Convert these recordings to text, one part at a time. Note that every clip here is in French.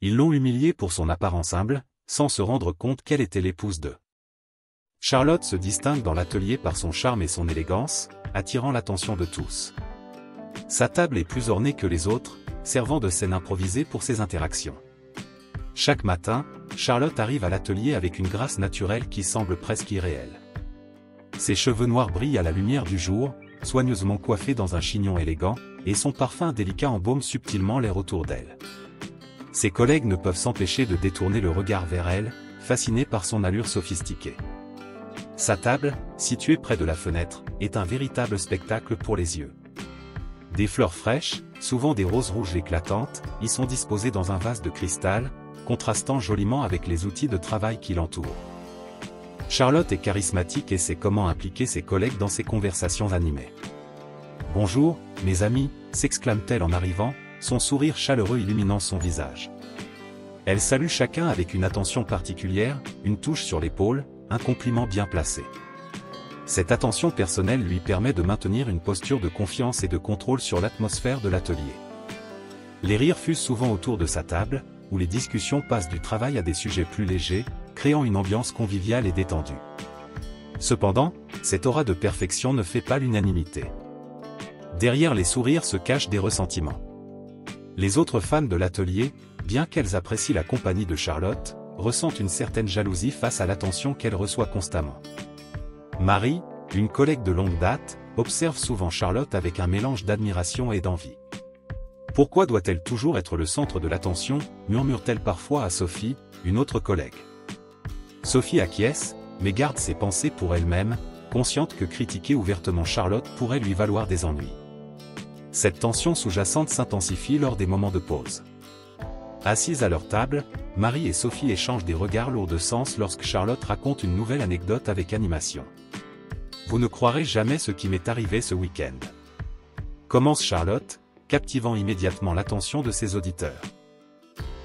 Ils l'ont humiliée pour son apparence humble, sans se rendre compte qu'elle était l'épouse de. Charlotte se distingue dans l'atelier par son charme et son élégance, attirant l'attention de tous. Sa table est plus ornée que les autres, servant de scène improvisée pour ses interactions. Chaque matin, Charlotte arrive à l'atelier avec une grâce naturelle qui semble presque irréelle. Ses cheveux noirs brillent à la lumière du jour, soigneusement coiffés dans un chignon élégant, et son parfum délicat embaume subtilement l'air autour d'elle. Ses collègues ne peuvent s'empêcher de détourner le regard vers elle, fascinés par son allure sophistiquée. Sa table, située près de la fenêtre, est un véritable spectacle pour les yeux. Des fleurs fraîches, souvent des roses rouges éclatantes, y sont disposées dans un vase de cristal, contrastant joliment avec les outils de travail qui l'entourent. Charlotte est charismatique et sait comment impliquer ses collègues dans ses conversations animées. « Bonjour, mes amis », s'exclame-t-elle en arrivant, son sourire chaleureux illuminant son visage. Elle salue chacun avec une attention particulière, une touche sur l'épaule, un compliment bien placé. Cette attention personnelle lui permet de maintenir une posture de confiance et de contrôle sur l'atmosphère de l'atelier. Les rires fusent souvent autour de sa table, où les discussions passent du travail à des sujets plus légers, créant une ambiance conviviale et détendue. Cependant, cette aura de perfection ne fait pas l'unanimité. Derrière les sourires se cachent des ressentiments. Les autres femmes de l'atelier, bien qu'elles apprécient la compagnie de Charlotte, ressentent une certaine jalousie face à l'attention qu'elle reçoit constamment. Marie, une collègue de longue date, observe souvent Charlotte avec un mélange d'admiration et d'envie. « Pourquoi doit-elle toujours être le centre de l'attention » murmure-t-elle parfois à Sophie, une autre collègue. Sophie acquiesce, mais garde ses pensées pour elle-même, consciente que critiquer ouvertement Charlotte pourrait lui valoir des ennuis. Cette tension sous-jacente s'intensifie lors des moments de pause. Assises à leur table, Marie et Sophie échangent des regards lourds de sens lorsque Charlotte raconte une nouvelle anecdote avec animation. « Vous ne croirez jamais ce qui m'est arrivé ce week-end. » Commence Charlotte, captivant immédiatement l'attention de ses auditeurs.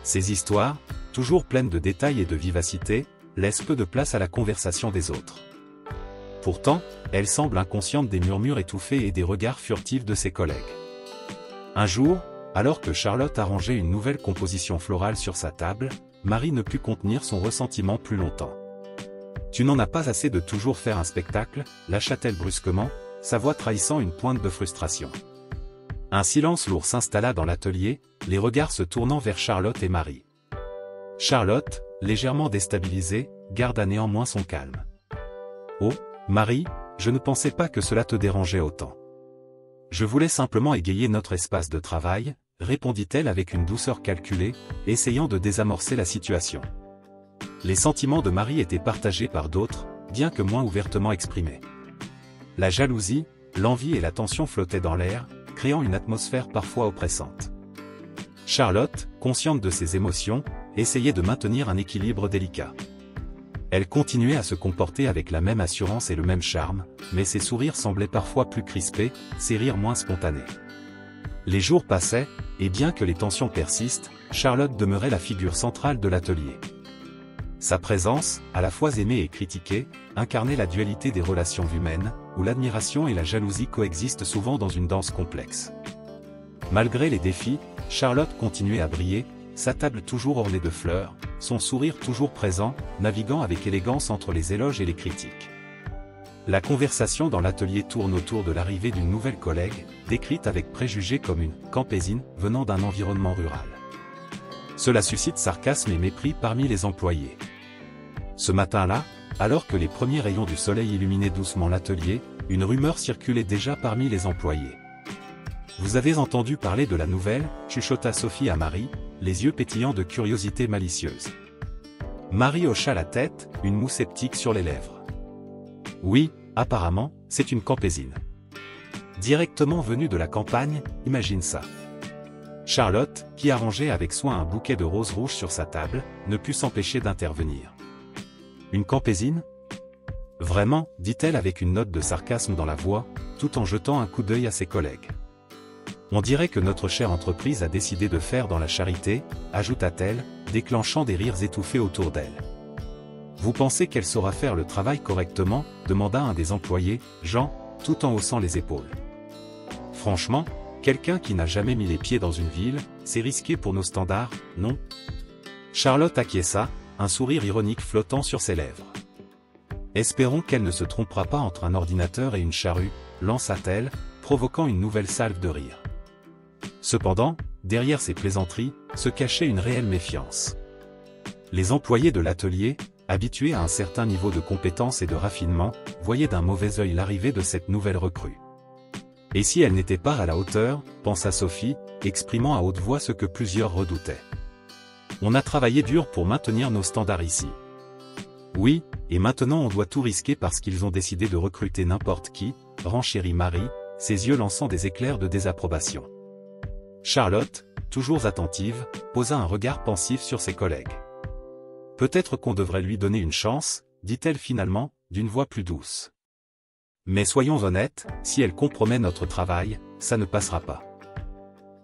Ces histoires, toujours pleines de détails et de vivacité, laissent peu de place à la conversation des autres. Pourtant, elle semble inconsciente des murmures étouffés et des regards furtifs de ses collègues. Un jour, alors que Charlotte arrangeait une nouvelle composition florale sur sa table, Marie ne put contenir son ressentiment plus longtemps. « Tu n'en as pas assez de toujours faire un spectacle » lâcha-t-elle brusquement, sa voix trahissant une pointe de frustration. Un silence lourd s'installa dans l'atelier, les regards se tournant vers Charlotte et Marie. Charlotte, légèrement déstabilisée, garda néanmoins son calme. « Oh, Marie, je ne pensais pas que cela te dérangeait autant. Je voulais simplement égayer notre espace de travail, » répondit-elle avec une douceur calculée, essayant de désamorcer la situation. Les sentiments de Marie étaient partagés par d'autres, bien que moins ouvertement exprimés. La jalousie, l'envie et la tension flottaient dans l'air, créant une atmosphère parfois oppressante. Charlotte, consciente de ses émotions, essayait de maintenir un équilibre délicat. Elle continuait à se comporter avec la même assurance et le même charme, mais ses sourires semblaient parfois plus crispés, ses rires moins spontanés. Les jours passaient, et bien que les tensions persistent, Charlotte demeurait la figure centrale de l'atelier. Sa présence, à la fois aimée et critiquée, incarnait la dualité des relations humaines, où l'admiration et la jalousie coexistent souvent dans une danse complexe. Malgré les défis, Charlotte continuait à briller, sa table toujours ornée de fleurs, son sourire toujours présent, naviguant avec élégance entre les éloges et les critiques. La conversation dans l'atelier tourne autour de l'arrivée d'une nouvelle collègue, décrite avec préjugés comme une « campésine » venant d'un environnement rural. Cela suscite sarcasme et mépris parmi les employés. Ce matin-là, alors que les premiers rayons du soleil illuminaient doucement l'atelier, une rumeur circulait déjà parmi les employés. « Vous avez entendu parler de la nouvelle » chuchota Sophie à Marie, les yeux pétillants de curiosité malicieuse. Marie hocha la tête, une moue sceptique sur les lèvres. « Oui, apparemment, c'est une campésine. Directement venue de la campagne, imagine ça. » Charlotte, qui arrangeait avec soin un bouquet de roses rouges sur sa table, ne put s'empêcher d'intervenir. « Une campésine ? Vraiment » dit-elle avec une note de sarcasme dans la voix, tout en jetant un coup d'œil à ses collègues. « On dirait que notre chère entreprise a décidé de faire dans la charité » ajouta-t-elle, déclenchant des rires étouffés autour d'elle. « Vous pensez qu'elle saura faire le travail correctement » demanda un des employés, Jean, tout en haussant les épaules. « Franchement, quelqu'un qui n'a jamais mis les pieds dans une ville, c'est risqué pour nos standards, non ? Charlotte acquiesça, un sourire ironique flottant sur ses lèvres. Espérons qu'elle ne se trompera pas entre un ordinateur et une charrue, lança-t-elle, provoquant une nouvelle salve de rire. Cependant, derrière ces plaisanteries, se cachait une réelle méfiance. Les employés de l'atelier, habitués à un certain niveau de compétence et de raffinement, voyaient d'un mauvais œil l'arrivée de cette nouvelle recrue. Et si elle n'était pas à la hauteur, pensa Sophie, exprimant à haute voix ce que plusieurs redoutaient. On a travaillé dur pour maintenir nos standards ici. Oui, et maintenant on doit tout risquer parce qu'ils ont décidé de recruter n'importe qui, renchérit Marie, ses yeux lançant des éclairs de désapprobation. Charlotte, toujours attentive, posa un regard pensif sur ses collègues. Peut-être qu'on devrait lui donner une chance, dit-elle finalement, d'une voix plus douce. Mais soyons honnêtes, si elle compromet notre travail, ça ne passera pas.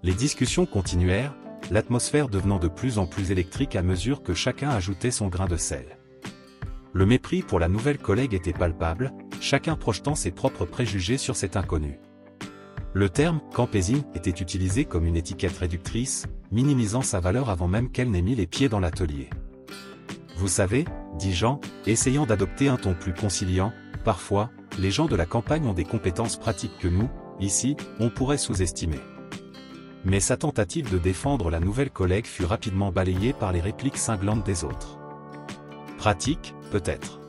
Les discussions continuèrent, l'atmosphère devenant de plus en plus électrique à mesure que chacun ajoutait son grain de sel. Le mépris pour la nouvelle collègue était palpable, chacun projetant ses propres préjugés sur cet inconnu. Le terme « campésine » était utilisé comme une étiquette réductrice, minimisant sa valeur avant même qu'elle n'ait mis les pieds dans l'atelier. Vous savez, dit Jean, essayant d'adopter un ton plus conciliant, parfois, les gens de la campagne ont des compétences pratiques que nous, ici, on pourrait sous-estimer. Mais sa tentative de défendre la nouvelle collègue fut rapidement balayée par les répliques cinglantes des autres. Pratique, peut-être.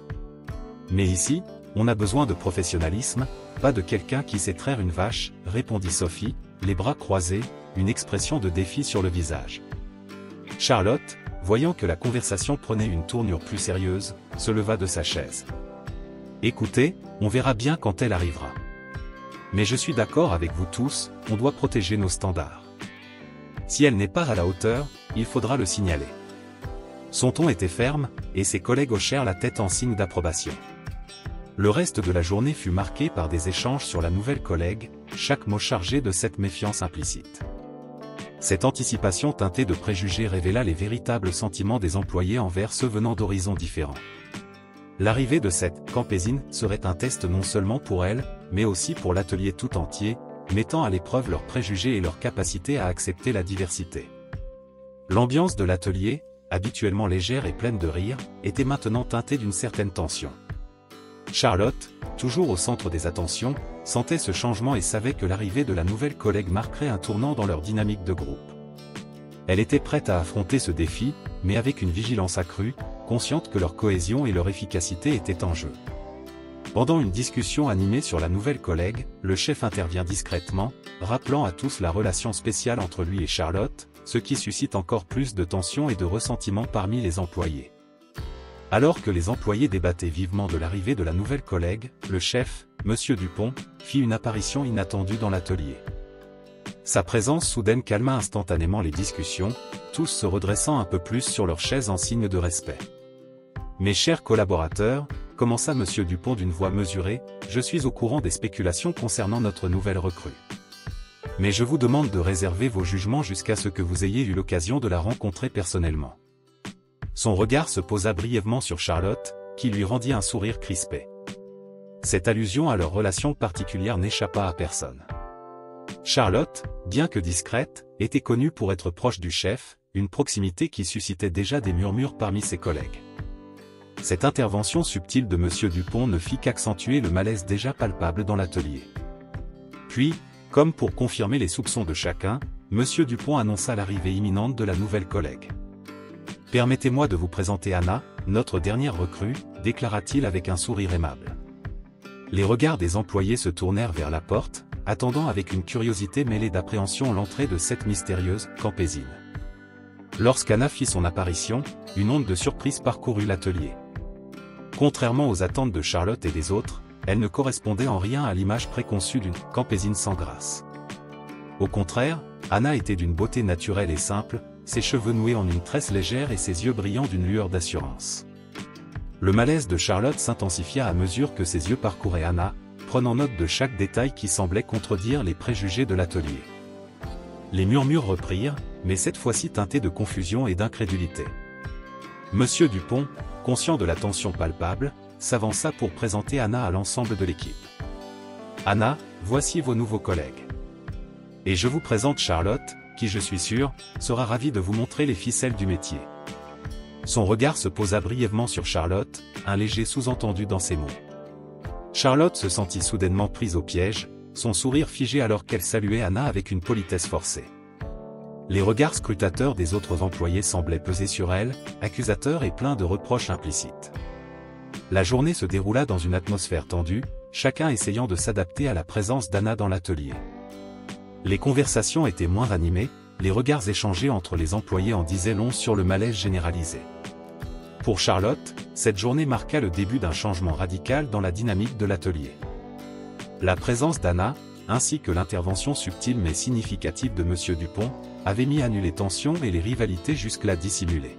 Mais ici, on a besoin de professionnalisme, pas de quelqu'un qui sait traire une vache, répondit Sophie, les bras croisés, une expression de défi sur le visage. Charlotte, voyant que la conversation prenait une tournure plus sérieuse, se leva de sa chaise. Écoutez, on verra bien quand elle arrivera. Mais je suis d'accord avec vous tous, on doit protéger nos standards. Si elle n'est pas à la hauteur, il faudra le signaler. Son ton était ferme, et ses collègues hochèrent la tête en signe d'approbation. Le reste de la journée fut marqué par des échanges sur la nouvelle collègue, chaque mot chargé de cette méfiance implicite. Cette anticipation teintée de préjugés révéla les véritables sentiments des employés envers ceux venant d'horizons différents. L'arrivée de cette « campésine » serait un test non seulement pour elle, mais aussi pour l'atelier tout entier, mettant à l'épreuve leurs préjugés et leur capacité à accepter la diversité. L'ambiance de l'atelier, habituellement légère et pleine de rire, était maintenant teintée d'une certaine tension. Charlotte, toujours au centre des attentions, sentait ce changement et savait que l'arrivée de la nouvelle collègue marquerait un tournant dans leur dynamique de groupe. Elle était prête à affronter ce défi, mais avec une vigilance accrue, consciente que leur cohésion et leur efficacité étaient en jeu. Pendant une discussion animée sur la nouvelle collègue, le chef intervient discrètement, rappelant à tous la relation spéciale entre lui et Charlotte, ce qui suscite encore plus de tension et de ressentiment parmi les employés. Alors que les employés débattaient vivement de l'arrivée de la nouvelle collègue, le chef, M. Dupont, fit une apparition inattendue dans l'atelier. Sa présence soudaine calma instantanément les discussions, tous se redressant un peu plus sur leurs chaises en signe de respect. « Mes chers collaborateurs, » commença M. Dupont d'une voix mesurée, « je suis au courant des spéculations concernant notre nouvelle recrue. Mais je vous demande de réserver vos jugements jusqu'à ce que vous ayez eu l'occasion de la rencontrer personnellement. » Son regard se posa brièvement sur Charlotte, qui lui rendit un sourire crispé. Cette allusion à leur relation particulière n'échappa à personne. Charlotte, bien que discrète, était connue pour être proche du chef, une proximité qui suscitait déjà des murmures parmi ses collègues. Cette intervention subtile de M. Dupont ne fit qu'accentuer le malaise déjà palpable dans l'atelier. Puis, comme pour confirmer les soupçons de chacun, M. Dupont annonça l'arrivée imminente de la nouvelle collègue. « Permettez-moi de vous présenter Anna, notre dernière recrue, » déclara-t-il avec un sourire aimable. Les regards des employés se tournèrent vers la porte, attendant avec une curiosité mêlée d'appréhension l'entrée de cette mystérieuse « campésine ». Lorsqu'Anna fit son apparition, une onde de surprise parcourut l'atelier. Contrairement aux attentes de Charlotte et des autres, elle ne correspondait en rien à l'image préconçue d'une « campésine sans grâce ». Au contraire, Anna était d'une beauté naturelle et simple, ses cheveux noués en une tresse légère et ses yeux brillants d'une lueur d'assurance. Le malaise de Charlotte s'intensifia à mesure que ses yeux parcouraient Anna, prenant note de chaque détail qui semblait contredire les préjugés de l'atelier. Les murmures reprirent, mais cette fois-ci teintés de confusion et d'incrédulité. Monsieur Dupont, conscient de la tension palpable, s'avança pour présenter Anna à l'ensemble de l'équipe. « Anna, voici vos nouveaux collègues. Et je vous présente Charlotte, qui je suis sûr, sera ravie de vous montrer les ficelles du métier. » Son regard se posa brièvement sur Charlotte, un léger sous-entendu dans ses mots. Charlotte se sentit soudainement prise au piège, son sourire figé alors qu'elle saluait Anna avec une politesse forcée. Les regards scrutateurs des autres employés semblaient peser sur elle, accusateurs et pleins de reproches implicites. La journée se déroula dans une atmosphère tendue, chacun essayant de s'adapter à la présence d'Anna dans l'atelier. Les conversations étaient moins animées, les regards échangés entre les employés en disaient long sur le malaise généralisé. Pour Charlotte, cette journée marqua le début d'un changement radical dans la dynamique de l'atelier. La présence d'Anna, ainsi que l'intervention subtile mais significative de M. Dupont, avait mis à nu les tensions et les rivalités jusque-là dissimulées.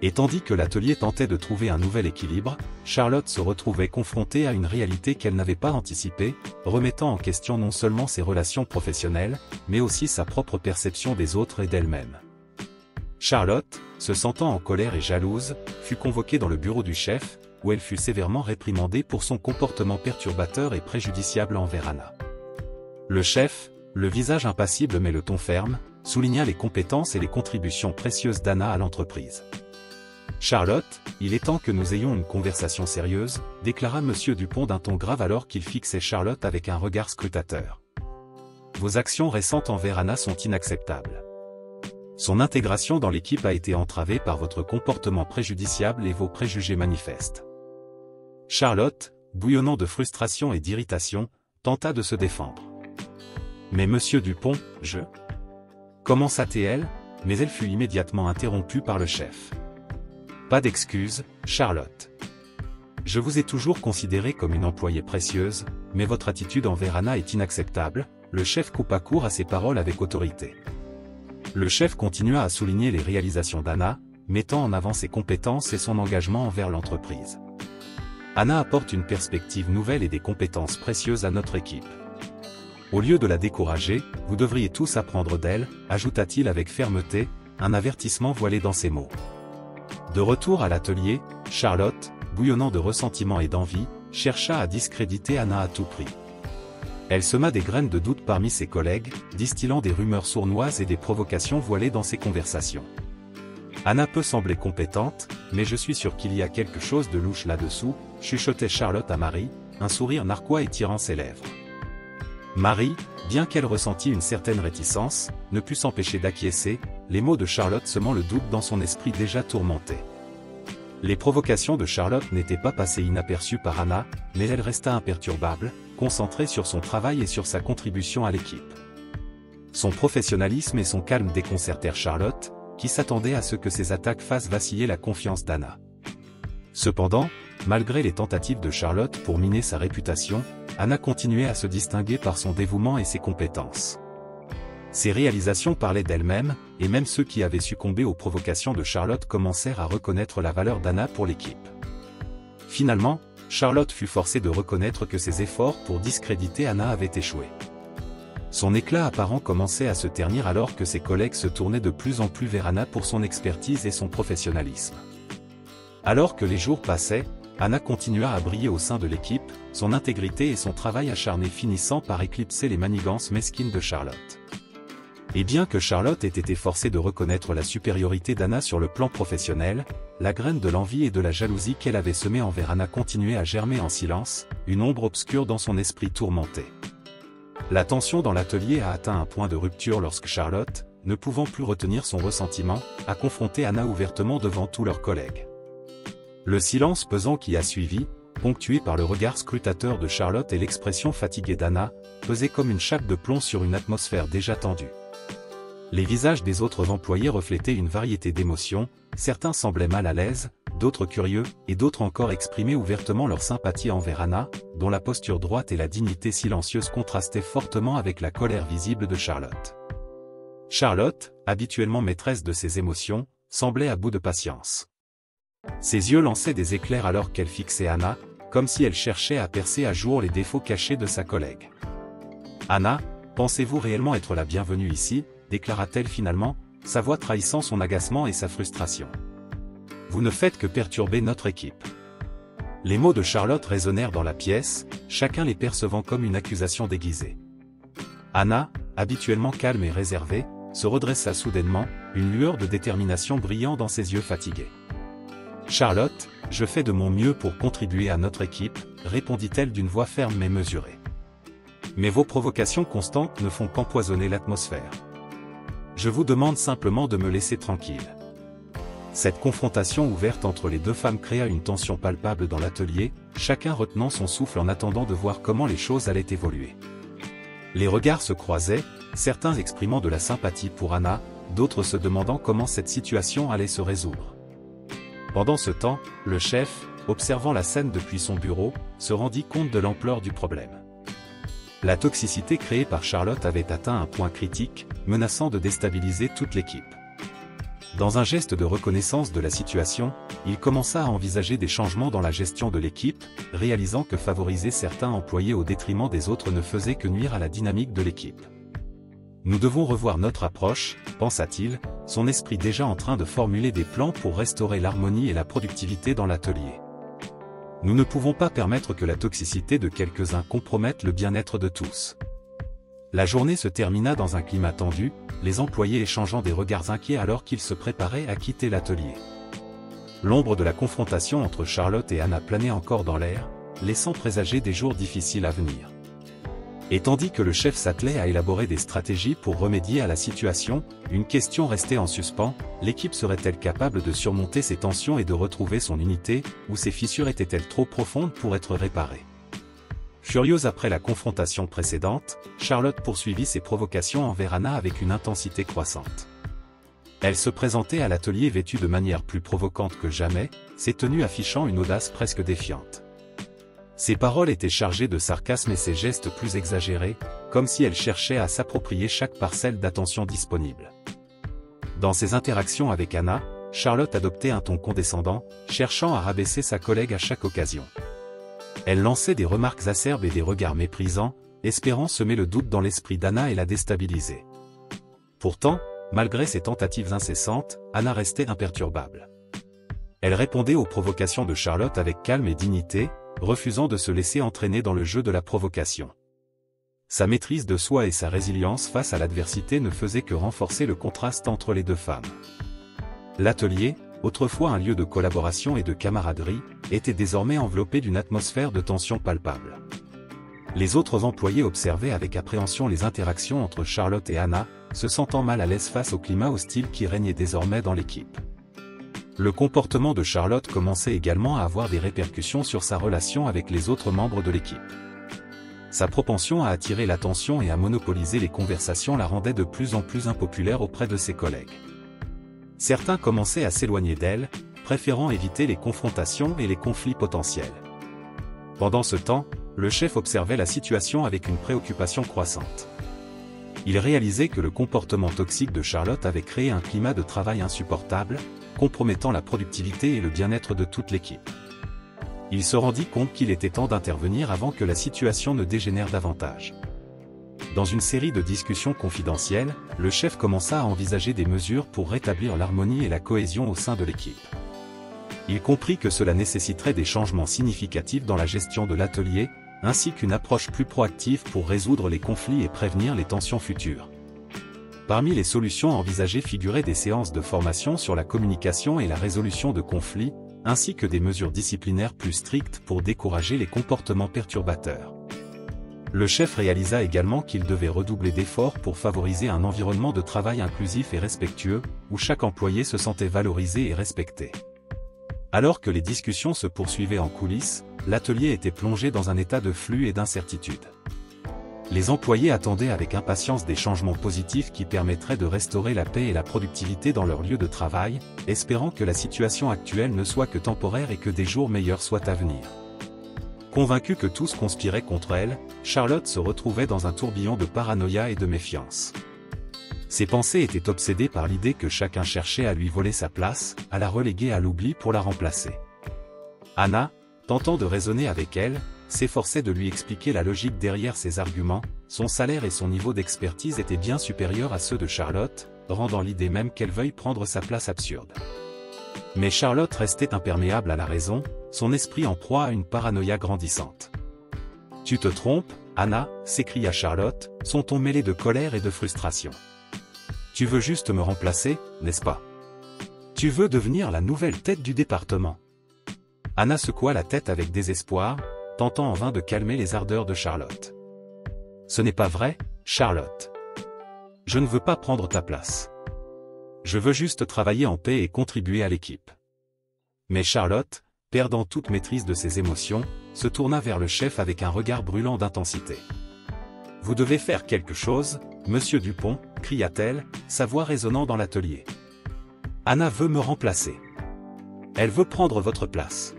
Et tandis que l'atelier tentait de trouver un nouvel équilibre, Charlotte se retrouvait confrontée à une réalité qu'elle n'avait pas anticipée, remettant en question non seulement ses relations professionnelles, mais aussi sa propre perception des autres et d'elle-même. Charlotte, se sentant en colère et jalouse, fut convoquée dans le bureau du chef, où elle fut sévèrement réprimandée pour son comportement perturbateur et préjudiciable envers Anna. Le chef, le visage impassible mais le ton ferme, souligna les compétences et les contributions précieuses d'Anna à l'entreprise. « Charlotte, il est temps que nous ayons une conversation sérieuse », déclara M. Dupont d'un ton grave alors qu'il fixait Charlotte avec un regard scrutateur. « Vos actions récentes envers Anna sont inacceptables. Son intégration dans l'équipe a été entravée par votre comportement préjudiciable et vos préjugés manifestes. » Charlotte, bouillonnant de frustration et d'irritation, tenta de se défendre. « Mais Monsieur Dupont, je... » commença-t-elle, mais elle fut immédiatement interrompue par le chef. « Pas d'excuses, Charlotte. Je vous ai toujours considérée comme une employée précieuse, mais votre attitude envers Anna est inacceptable. » Le chef coupa court à ses paroles avec autorité. Le chef continua à souligner les réalisations d'Anna, mettant en avant ses compétences et son engagement envers l'entreprise. Anna apporte une perspective nouvelle et des compétences précieuses à notre équipe. Au lieu de la décourager, vous devriez tous apprendre d'elle, ajouta-t-il avec fermeté, un avertissement voilé dans ses mots. De retour à l'atelier, Charlotte, bouillonnant de ressentiment et d'envie, chercha à discréditer Anna à tout prix. Elle sema des graines de doute parmi ses collègues, distillant des rumeurs sournoises et des provocations voilées dans ses conversations. Anna peut sembler compétente, mais je suis sûr qu'il y a quelque chose de louche là-dessous, chuchotait Charlotte à Marie, un sourire narquois étirant ses lèvres. Marie, bien qu'elle ressentît une certaine réticence, ne put s'empêcher d'acquiescer, les mots de Charlotte semant le doute dans son esprit déjà tourmenté. Les provocations de Charlotte n'étaient pas passées inaperçues par Anna, mais elle resta imperturbable, concentrée sur son travail et sur sa contribution à l'équipe. Son professionnalisme et son calme déconcertèrent Charlotte, qui s'attendait à ce que ses attaques fassent vaciller la confiance d'Anna. Cependant, malgré les tentatives de Charlotte pour miner sa réputation, Anna continuait à se distinguer par son dévouement et ses compétences. Ses réalisations parlaient d'elle-même, et même ceux qui avaient succombé aux provocations de Charlotte commencèrent à reconnaître la valeur d'Anna pour l'équipe. Finalement, Charlotte fut forcée de reconnaître que ses efforts pour discréditer Anna avaient échoué. Son éclat apparent commençait à se ternir alors que ses collègues se tournaient de plus en plus vers Anna pour son expertise et son professionnalisme. Alors que les jours passaient, Anna continua à briller au sein de l'équipe, son intégrité et son travail acharné finissant par éclipser les manigances mesquines de Charlotte. Et bien que Charlotte ait été forcée de reconnaître la supériorité d'Anna sur le plan professionnel, la graine de l'envie et de la jalousie qu'elle avait semée envers Anna continuait à germer en silence, une ombre obscure dans son esprit tourmenté. La tension dans l'atelier a atteint un point de rupture lorsque Charlotte, ne pouvant plus retenir son ressentiment, a confronté Anna ouvertement devant tous leurs collègues. Le silence pesant qui a suivi, ponctué par le regard scrutateur de Charlotte et l'expression fatiguée d'Anna, pesait comme une chape de plomb sur une atmosphère déjà tendue. Les visages des autres employés reflétaient une variété d'émotions, certains semblaient mal à l'aise, d'autres curieux, et d'autres encore exprimaient ouvertement leur sympathie envers Anna, dont la posture droite et la dignité silencieuse contrastaient fortement avec la colère visible de Charlotte. Charlotte, habituellement maîtresse de ses émotions, semblait à bout de patience. Ses yeux lançaient des éclairs alors qu'elle fixait Anna, comme si elle cherchait à percer à jour les défauts cachés de sa collègue. « Anna, pensez-vous réellement être la bienvenue ici ?» déclara-t-elle finalement, sa voix trahissant son agacement et sa frustration. « Vous ne faites que perturber notre équipe. » Les mots de Charlotte résonnèrent dans la pièce, chacun les percevant comme une accusation déguisée. Anna, habituellement calme et réservée, se redressa soudainement, une lueur de détermination brillant dans ses yeux fatigués. Charlotte, je fais de mon mieux pour contribuer à notre équipe, répondit-elle d'une voix ferme mais mesurée. Mais vos provocations constantes ne font qu'empoisonner l'atmosphère. Je vous demande simplement de me laisser tranquille. Cette confrontation ouverte entre les deux femmes créa une tension palpable dans l'atelier, chacun retenant son souffle en attendant de voir comment les choses allaient évoluer. Les regards se croisaient, certains exprimant de la sympathie pour Anna, d'autres se demandant comment cette situation allait se résoudre. Pendant ce temps, le chef, observant la scène depuis son bureau, se rendit compte de l'ampleur du problème. La toxicité créée par Charlotte avait atteint un point critique, menaçant de déstabiliser toute l'équipe. Dans un geste de reconnaissance de la situation, il commença à envisager des changements dans la gestion de l'équipe, réalisant que favoriser certains employés au détriment des autres ne faisait que nuire à la dynamique de l'équipe. Nous devons revoir notre approche, pensa-t-il, son esprit déjà en train de formuler des plans pour restaurer l'harmonie et la productivité dans l'atelier. Nous ne pouvons pas permettre que la toxicité de quelques-uns compromette le bien-être de tous. La journée se termina dans un climat tendu, les employés échangeant des regards inquiets alors qu'ils se préparaient à quitter l'atelier. L'ombre de la confrontation entre Charlotte et Anna planait encore dans l'air, laissant présager des jours difficiles à venir. Et tandis que le chef s'attelait à élaborer des stratégies pour remédier à la situation, une question restait en suspens, l'équipe serait-elle capable de surmonter ces tensions et de retrouver son unité, ou ces fissures étaient-elles trop profondes pour être réparées? Furieuse après la confrontation précédente, Charlotte poursuivit ses provocations envers Anna avec une intensité croissante. Elle se présentait à l'atelier vêtue de manière plus provocante que jamais, ses tenues affichant une audace presque défiante. Ses paroles étaient chargées de sarcasme et ses gestes plus exagérés, comme si elle cherchait à s'approprier chaque parcelle d'attention disponible. Dans ses interactions avec Anna, Charlotte adoptait un ton condescendant, cherchant à rabaisser sa collègue à chaque occasion. Elle lançait des remarques acerbes et des regards méprisants, espérant semer le doute dans l'esprit d'Anna et la déstabiliser. Pourtant, malgré ses tentatives incessantes, Anna restait imperturbable. Elle répondait aux provocations de Charlotte avec calme et dignité, refusant de se laisser entraîner dans le jeu de la provocation. Sa maîtrise de soi et sa résilience face à l'adversité ne faisaient que renforcer le contraste entre les deux femmes. L'atelier, autrefois un lieu de collaboration et de camaraderie, était désormais enveloppé d'une atmosphère de tension palpable. Les autres employés observaient avec appréhension les interactions entre Charlotte et Anna, se sentant mal à l'aise face au climat hostile qui régnait désormais dans l'équipe. Le comportement de Charlotte commençait également à avoir des répercussions sur sa relation avec les autres membres de l'équipe. Sa propension à attirer l'attention et à monopoliser les conversations la rendait de plus en plus impopulaire auprès de ses collègues. Certains commençaient à s'éloigner d'elle, préférant éviter les confrontations et les conflits potentiels. Pendant ce temps, le chef observait la situation avec une préoccupation croissante. Il réalisait que le comportement toxique de Charlotte avait créé un climat de travail insupportable, compromettant la productivité et le bien-être de toute l'équipe. Il se rendit compte qu'il était temps d'intervenir avant que la situation ne dégénère davantage. Dans une série de discussions confidentielles, le chef commença à envisager des mesures pour rétablir l'harmonie et la cohésion au sein de l'équipe. Il comprit que cela nécessiterait des changements significatifs dans la gestion de l'atelier, ainsi qu'une approche plus proactive pour résoudre les conflits et prévenir les tensions futures. Parmi les solutions envisagées figuraient des séances de formation sur la communication et la résolution de conflits, ainsi que des mesures disciplinaires plus strictes pour décourager les comportements perturbateurs. Le chef réalisa également qu'il devait redoubler d'efforts pour favoriser un environnement de travail inclusif et respectueux, où chaque employé se sentait valorisé et respecté. Alors que les discussions se poursuivaient en coulisses, l'atelier était plongé dans un état de flux et d'incertitude. Les employés attendaient avec impatience des changements positifs qui permettraient de restaurer la paix et la productivité dans leur lieu de travail, espérant que la situation actuelle ne soit que temporaire et que des jours meilleurs soient à venir. Convaincue que tous conspiraient contre elle, Charlotte se retrouvait dans un tourbillon de paranoïa et de méfiance. Ses pensées étaient obsédées par l'idée que chacun cherchait à lui voler sa place, à la reléguer à l'oubli pour la remplacer. Anna, tentant de raisonner avec elle, s'efforçait de lui expliquer la logique derrière ses arguments. Son salaire et son niveau d'expertise étaient bien supérieurs à ceux de Charlotte, rendant l'idée même qu'elle veuille prendre sa place absurde. Mais Charlotte restait imperméable à la raison, son esprit en proie à une paranoïa grandissante. « Tu te trompes, Anna » s'écria Charlotte, son ton mêlé de colère et de frustration. « Tu veux juste me remplacer, n'est-ce pas ? Tu veux devenir la nouvelle tête du département. Anna secoua la tête avec désespoir, tentant en vain de calmer les ardeurs de Charlotte. Ce n'est pas vrai, Charlotte. Je ne veux pas prendre ta place. Je veux juste travailler en paix et contribuer à l'équipe. Mais Charlotte, perdant toute maîtrise de ses émotions, se tourna vers le chef avec un regard brûlant d'intensité. « Vous devez faire quelque chose, monsieur Dupont, cria-t-elle, sa voix résonnant dans l'atelier. Anna veut me remplacer. Elle veut prendre votre place. »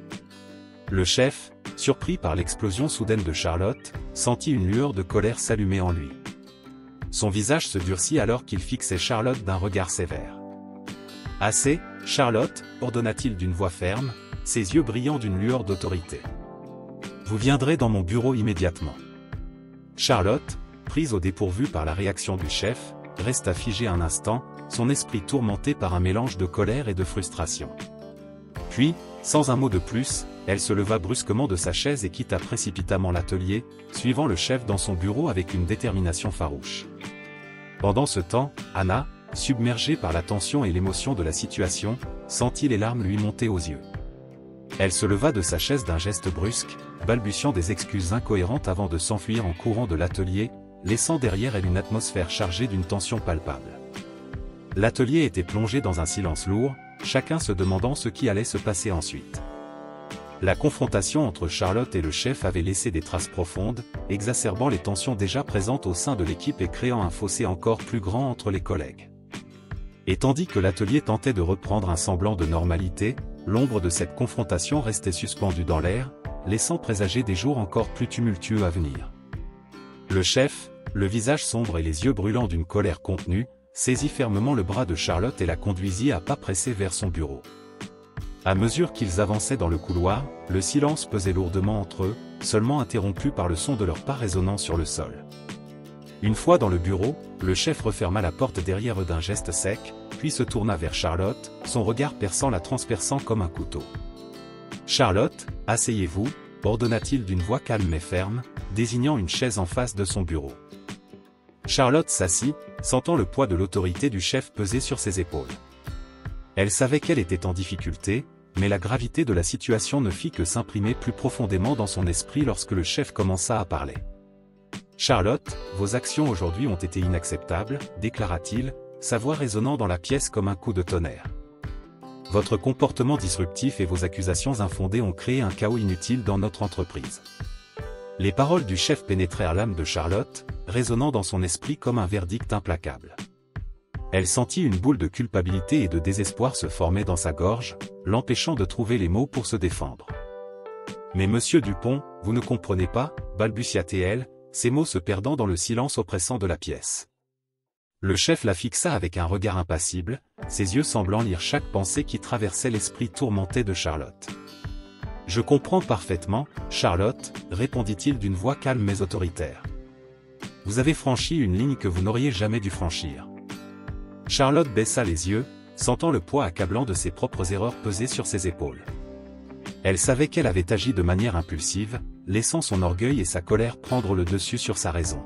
Le chef, surpris par l'explosion soudaine de Charlotte, sentit une lueur de colère s'allumer en lui. Son visage se durcit alors qu'il fixait Charlotte d'un regard sévère. « Assez, Charlotte, ordonna-t-il d'une voix ferme, ses yeux brillant d'une lueur d'autorité. Vous viendrez dans mon bureau immédiatement. » Charlotte, prise au dépourvu par la réaction du chef, resta figée un instant, son esprit tourmenté par un mélange de colère et de frustration. Puis, sans un mot de plus, elle se leva brusquement de sa chaise et quitta précipitamment l'atelier, suivant le chef dans son bureau avec une détermination farouche. Pendant ce temps, Anna, submergée par la tension et l'émotion de la situation, sentit les larmes lui monter aux yeux. Elle se leva de sa chaise d'un geste brusque, balbutiant des excuses incohérentes avant de s'enfuir en courant de l'atelier, laissant derrière elle une atmosphère chargée d'une tension palpable. L'atelier était plongé dans un silence lourd, chacun se demandant ce qui allait se passer ensuite. La confrontation entre Charlotte et le chef avait laissé des traces profondes, exacerbant les tensions déjà présentes au sein de l'équipe et créant un fossé encore plus grand entre les collègues. Et tandis que l'atelier tentait de reprendre un semblant de normalité, l'ombre de cette confrontation restait suspendue dans l'air, laissant présager des jours encore plus tumultueux à venir. Le chef, le visage sombre et les yeux brûlants d'une colère contenue, saisit fermement le bras de Charlotte et la conduisit à pas pressés vers son bureau. À mesure qu'ils avançaient dans le couloir, le silence pesait lourdement entre eux, seulement interrompu par le son de leurs pas résonnant sur le sol. Une fois dans le bureau, le chef referma la porte derrière eux d'un geste sec, puis se tourna vers Charlotte, son regard perçant la transperçant comme un couteau. « Charlotte, asseyez-vous » ordonna-t-il d'une voix calme mais ferme, désignant une chaise en face de son bureau. Charlotte s'assit, sentant le poids de l'autorité du chef peser sur ses épaules. Elle savait qu'elle était en difficulté, mais la gravité de la situation ne fit que s'imprimer plus profondément dans son esprit lorsque le chef commença à parler. « Charlotte, vos actions aujourd'hui ont été inacceptables, déclara-t-il, sa voix résonnant dans la pièce comme un coup de tonnerre. Votre comportement disruptif et vos accusations infondées ont créé un chaos inutile dans notre entreprise. » Les paroles du chef pénétrèrent l'âme de Charlotte, résonnant dans son esprit comme un verdict implacable. Elle sentit une boule de culpabilité et de désespoir se former dans sa gorge, l'empêchant de trouver les mots pour se défendre. « Mais monsieur Dupont, vous ne comprenez pas » balbutia-t-elle, ses mots se perdant dans le silence oppressant de la pièce. Le chef la fixa avec un regard impassible, ses yeux semblant lire chaque pensée qui traversait l'esprit tourmenté de Charlotte. « Je comprends parfaitement, Charlotte, répondit-il d'une voix calme mais autoritaire. Vous avez franchi une ligne que vous n'auriez jamais dû franchir. » Charlotte baissa les yeux, sentant le poids accablant de ses propres erreurs peser sur ses épaules. Elle savait qu'elle avait agi de manière impulsive, laissant son orgueil et sa colère prendre le dessus sur sa raison.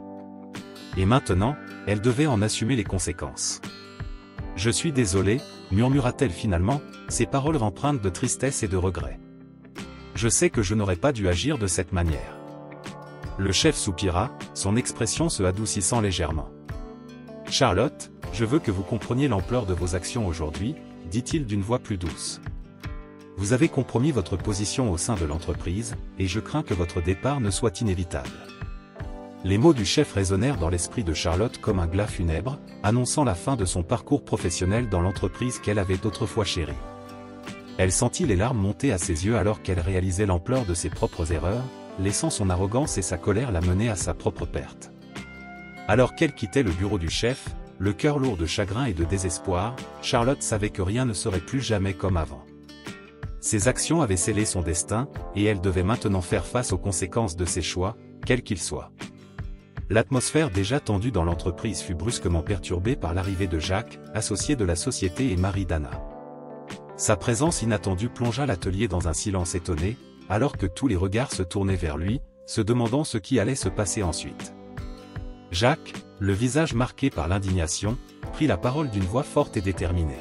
Et maintenant, elle devait en assumer les conséquences. « Je suis désolée, » murmura-t-elle finalement, ses paroles empreintes de tristesse et de regret. « Je sais que je n'aurais pas dû agir de cette manière. » Le chef soupira, son expression se adoucissant légèrement. « Charlotte, je veux que vous compreniez l'ampleur de vos actions aujourd'hui, » dit-il d'une voix plus douce. « Vous avez compromis votre position au sein de l'entreprise, et je crains que votre départ ne soit inévitable. » Les mots du chef résonnèrent dans l'esprit de Charlotte comme un glas funèbre, annonçant la fin de son parcours professionnel dans l'entreprise qu'elle avait autrefois chérie. Elle sentit les larmes monter à ses yeux alors qu'elle réalisait l'ampleur de ses propres erreurs, laissant son arrogance et sa colère la mener à sa propre perte. Alors qu'elle quittait le bureau du chef, le cœur lourd de chagrin et de désespoir, Charlotte savait que rien ne serait plus jamais comme avant. Ses actions avaient scellé son destin, et elle devait maintenant faire face aux conséquences de ses choix, quels qu'ils soient. L'atmosphère déjà tendue dans l'entreprise fut brusquement perturbée par l'arrivée de Jacques, associé de la société et mari d'Anna. Sa présence inattendue plongea l'atelier dans un silence étonné, alors que tous les regards se tournaient vers lui, se demandant ce qui allait se passer ensuite. Jacques, le visage marqué par l'indignation, prit la parole d'une voix forte et déterminée.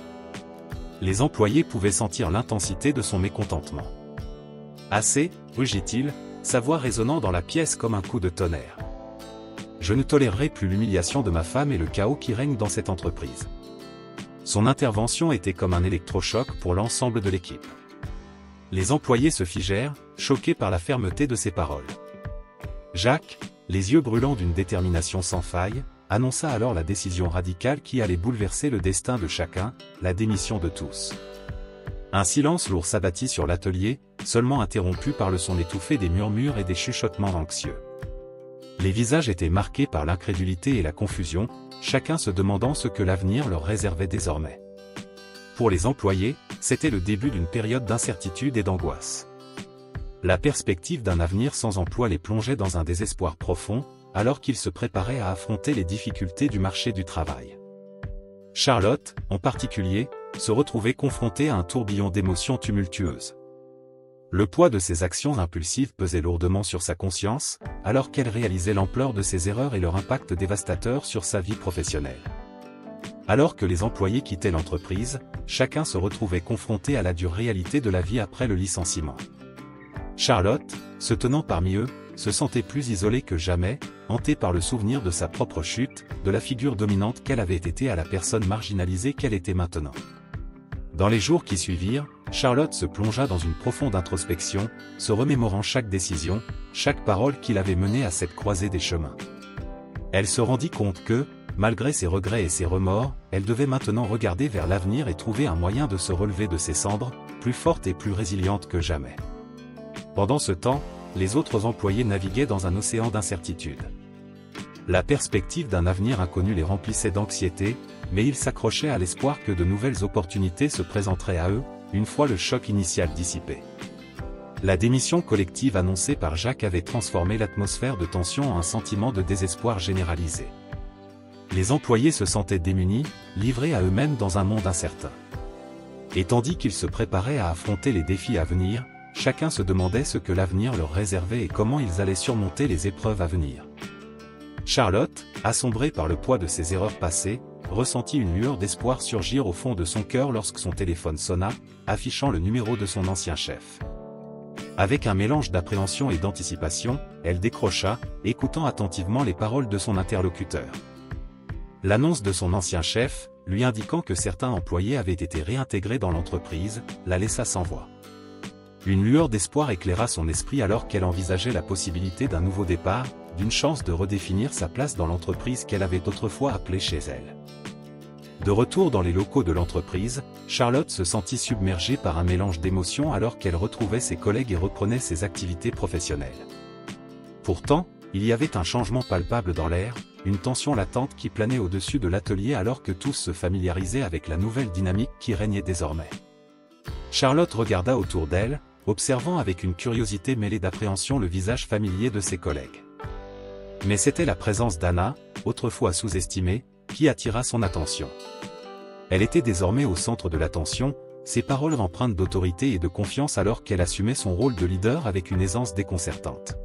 « Les employés pouvaient sentir l'intensité de son mécontentement. « Assez » rugit-il, sa voix résonnant dans la pièce comme un coup de tonnerre. « Je ne tolérerai plus l'humiliation de ma femme et le chaos qui règne dans cette entreprise. » Son intervention était comme un électrochoc pour l'ensemble de l'équipe. Les employés se figèrent, choqués par la fermeté de ses paroles. Jacques, les yeux brûlants d'une détermination sans faille, annonça alors la décision radicale qui allait bouleverser le destin de chacun, la démission de tous. Un silence lourd s'abattit sur l'atelier, seulement interrompu par le son étouffé des murmures et des chuchotements anxieux. Les visages étaient marqués par l'incrédulité et la confusion, chacun se demandant ce que l'avenir leur réservait désormais. Pour les employés, c'était le début d'une période d'incertitude et d'angoisse. La perspective d'un avenir sans emploi les plongeait dans un désespoir profond, alors qu'ils se préparaient à affronter les difficultés du marché du travail. Charlotte, en particulier, se retrouvait confrontée à un tourbillon d'émotions tumultueuses. Le poids de ses actions impulsives pesait lourdement sur sa conscience, alors qu'elle réalisait l'ampleur de ses erreurs et leur impact dévastateur sur sa vie professionnelle. Alors que les employés quittaient l'entreprise, chacun se retrouvait confronté à la dure réalité de la vie après le licenciement. Charlotte, se tenant parmi eux, se sentait plus isolée que jamais, hantée par le souvenir de sa propre chute, de la figure dominante qu'elle avait été à la personne marginalisée qu'elle était maintenant. Dans les jours qui suivirent, Charlotte se plongea dans une profonde introspection, se remémorant chaque décision, chaque parole qui l'avait menée à cette croisée des chemins. Elle se rendit compte que, malgré ses regrets et ses remords, elle devait maintenant regarder vers l'avenir et trouver un moyen de se relever de ses cendres, plus forte et plus résiliente que jamais. Pendant ce temps, les autres employés naviguaient dans un océan d'incertitude. La perspective d'un avenir inconnu les remplissait d'anxiété, mais ils s'accrochaient à l'espoir que de nouvelles opportunités se présenteraient à eux, une fois le choc initial dissipé. La démission collective annoncée par Jacques avait transformé l'atmosphère de tension en un sentiment de désespoir généralisé. Les employés se sentaient démunis, livrés à eux-mêmes dans un monde incertain. Et tandis qu'ils se préparaient à affronter les défis à venir, chacun se demandait ce que l'avenir leur réservait et comment ils allaient surmonter les épreuves à venir. Charlotte, assombrée par le poids de ses erreurs passées, ressentit une lueur d'espoir surgir au fond de son cœur lorsque son téléphone sonna, affichant le numéro de son ancien chef. Avec un mélange d'appréhension et d'anticipation, elle décrocha, écoutant attentivement les paroles de son interlocuteur. L'annonce de son ancien chef, lui indiquant que certains employés avaient été réintégrés dans l'entreprise, la laissa sans voix. Une lueur d'espoir éclaira son esprit alors qu'elle envisageait la possibilité d'un nouveau départ, d'une chance de redéfinir sa place dans l'entreprise qu'elle avait autrefois appelée chez elle. De retour dans les locaux de l'entreprise, Charlotte se sentit submergée par un mélange d'émotions alors qu'elle retrouvait ses collègues et reprenait ses activités professionnelles. Pourtant, il y avait un changement palpable dans l'air, une tension latente qui planait au-dessus de l'atelier alors que tous se familiarisaient avec la nouvelle dynamique qui régnait désormais. Charlotte regarda autour d'elle, observant avec une curiosité mêlée d'appréhension le visage familier de ses collègues. Mais c'était la présence d'Anna, autrefois sous-estimée, qui attira son attention. Elle était désormais au centre de l'attention, ses paroles empreintes d'autorité et de confiance alors qu'elle assumait son rôle de leader avec une aisance déconcertante.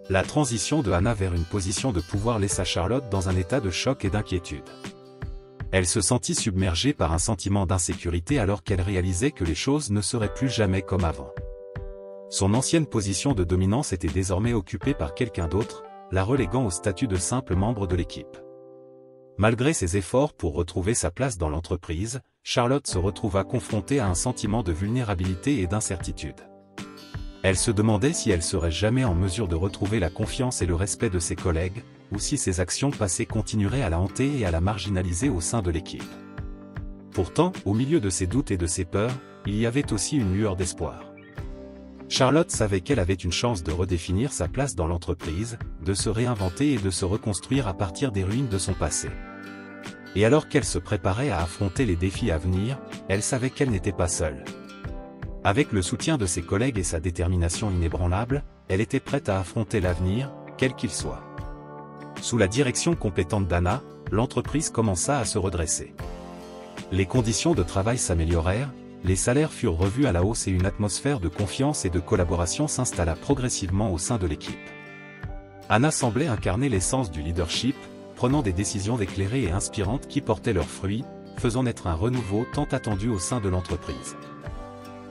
La transition de Anna vers une position de pouvoir laissa Charlotte dans un état de choc et d'inquiétude. Elle se sentit submergée par un sentiment d'insécurité alors qu'elle réalisait que les choses ne seraient plus jamais comme avant. Son ancienne position de dominance était désormais occupée par quelqu'un d'autre, la reléguant au statut de simple membre de l'équipe. Malgré ses efforts pour retrouver sa place dans l'entreprise, Charlotte se retrouva confrontée à un sentiment de vulnérabilité et d'incertitude. Elle se demandait si elle serait jamais en mesure de retrouver la confiance et le respect de ses collègues, ou si ses actions passées continueraient à la hanter et à la marginaliser au sein de l'équipe. Pourtant, au milieu de ses doutes et de ses peurs, il y avait aussi une lueur d'espoir. Charlotte savait qu'elle avait une chance de redéfinir sa place dans l'entreprise, de se réinventer et de se reconstruire à partir des ruines de son passé. Et alors qu'elle se préparait à affronter les défis à venir, elle savait qu'elle n'était pas seule. Avec le soutien de ses collègues et sa détermination inébranlable, elle était prête à affronter l'avenir, quel qu'il soit. Sous la direction compétente d'Anna, l'entreprise commença à se redresser. Les conditions de travail s'améliorèrent, les salaires furent revus à la hausse et une atmosphère de confiance et de collaboration s'installa progressivement au sein de l'équipe. Anna semblait incarner l'essence du leadership, prenant des décisions éclairées et inspirantes qui portaient leurs fruits, faisant naître un renouveau tant attendu au sein de l'entreprise.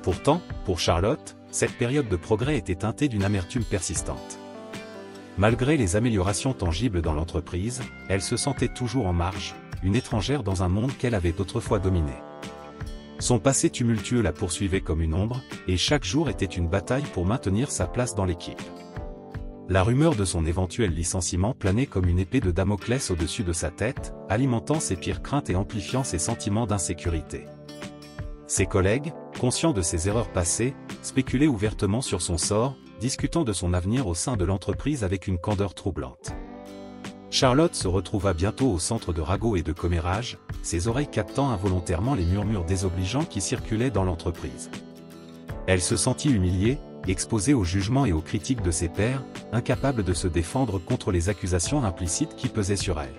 Pourtant, pour Charlotte, cette période de progrès était teintée d'une amertume persistante. Malgré les améliorations tangibles dans l'entreprise, elle se sentait toujours en marge, une étrangère dans un monde qu'elle avait autrefois dominé. Son passé tumultueux la poursuivait comme une ombre, et chaque jour était une bataille pour maintenir sa place dans l'équipe. La rumeur de son éventuel licenciement planait comme une épée de Damoclès au-dessus de sa tête, alimentant ses pires craintes et amplifiant ses sentiments d'insécurité. Ses collègues, conscients de ses erreurs passées, spéculaient ouvertement sur son sort, discutant de son avenir au sein de l'entreprise avec une candeur troublante. Charlotte se retrouva bientôt au centre de ragots et de commérages, ses oreilles captant involontairement les murmures désobligeants qui circulaient dans l'entreprise. Elle se sentit humiliée, exposée aux jugements et aux critiques de ses pairs, incapable de se défendre contre les accusations implicites qui pesaient sur elle.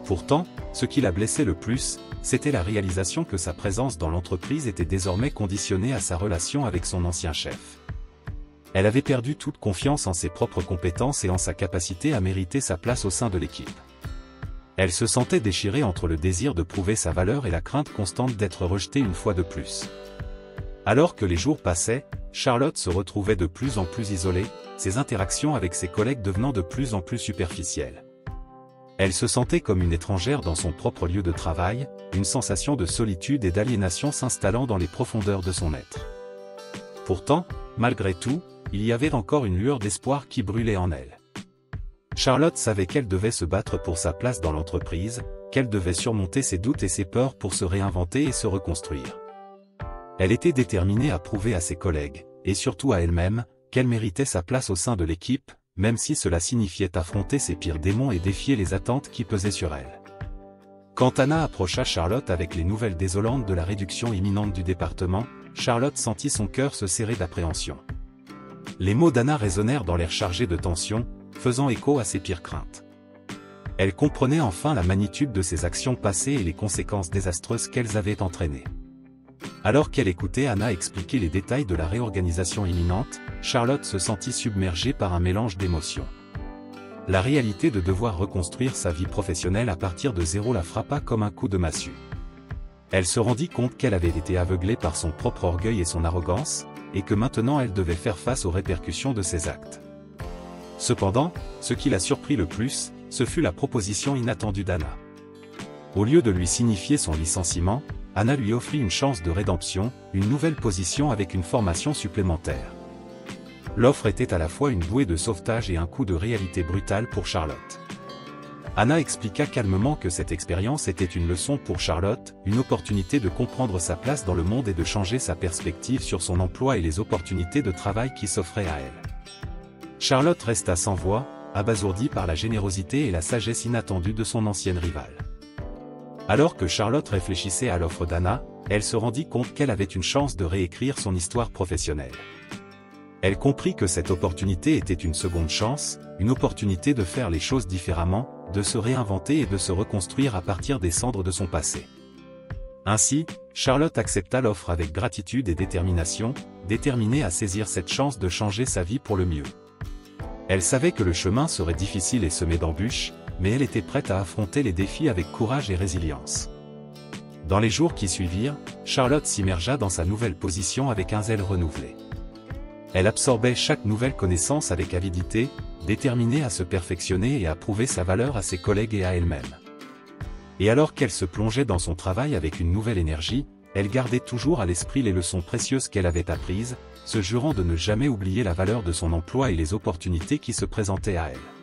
Pourtant, ce qui la blessait le plus, c'était la réalisation que sa présence dans l'entreprise était désormais conditionnée à sa relation avec son ancien chef. Elle avait perdu toute confiance en ses propres compétences et en sa capacité à mériter sa place au sein de l'équipe. Elle se sentait déchirée entre le désir de prouver sa valeur et la crainte constante d'être rejetée une fois de plus. Alors que les jours passaient, Charlotte se retrouvait de plus en plus isolée, ses interactions avec ses collègues devenant de plus en plus superficielles. Elle se sentait comme une étrangère dans son propre lieu de travail, une sensation de solitude et d'aliénation s'installant dans les profondeurs de son être. Pourtant, malgré tout, il y avait encore une lueur d'espoir qui brûlait en elle. Charlotte savait qu'elle devait se battre pour sa place dans l'entreprise, qu'elle devait surmonter ses doutes et ses peurs pour se réinventer et se reconstruire. Elle était déterminée à prouver à ses collègues, et surtout à elle-même, qu'elle méritait sa place au sein de l'équipe, même si cela signifiait affronter ses pires démons et défier les attentes qui pesaient sur elle. Quand Anna approcha Charlotte avec les nouvelles désolantes de la réduction imminente du département, Charlotte sentit son cœur se serrer d'appréhension. Les mots d'Anna résonnèrent dans l'air chargé de tension, faisant écho à ses pires craintes. Elle comprenait enfin la magnitude de ses actions passées et les conséquences désastreuses qu'elles avaient entraînées. Alors qu'elle écoutait Anna expliquer les détails de la réorganisation imminente, Charlotte se sentit submergée par un mélange d'émotions. La réalité de devoir reconstruire sa vie professionnelle à partir de zéro la frappa comme un coup de massue. Elle se rendit compte qu'elle avait été aveuglée par son propre orgueil et son arrogance, et que maintenant elle devait faire face aux répercussions de ses actes. Cependant, ce qui la surprit le plus, ce fut la proposition inattendue d'Anna. Au lieu de lui signifier son licenciement, Anna lui offrit une chance de rédemption, une nouvelle position avec une formation supplémentaire. L'offre était à la fois une bouée de sauvetage et un coup de réalité brutale pour Charlotte. Anna expliqua calmement que cette expérience était une leçon pour Charlotte, une opportunité de comprendre sa place dans le monde et de changer sa perspective sur son emploi et les opportunités de travail qui s'offraient à elle. Charlotte resta sans voix, abasourdie par la générosité et la sagesse inattendue de son ancienne rivale. Alors que Charlotte réfléchissait à l'offre d'Anna, elle se rendit compte qu'elle avait une chance de réécrire son histoire professionnelle. Elle comprit que cette opportunité était une seconde chance, une opportunité de faire les choses différemment, de se réinventer et de se reconstruire à partir des cendres de son passé. Ainsi, Charlotte accepta l'offre avec gratitude et détermination, déterminée à saisir cette chance de changer sa vie pour le mieux. Elle savait que le chemin serait difficile et semé d'embûches, mais elle était prête à affronter les défis avec courage et résilience. Dans les jours qui suivirent, Charlotte s'immergea dans sa nouvelle position avec un zèle renouvelé. Elle absorbait chaque nouvelle connaissance avec avidité, déterminée à se perfectionner et à prouver sa valeur à ses collègues et à elle-même. Et alors qu'elle se plongeait dans son travail avec une nouvelle énergie, elle gardait toujours à l'esprit les leçons précieuses qu'elle avait apprises, se jurant de ne jamais oublier la valeur de son emploi et les opportunités qui se présentaient à elle.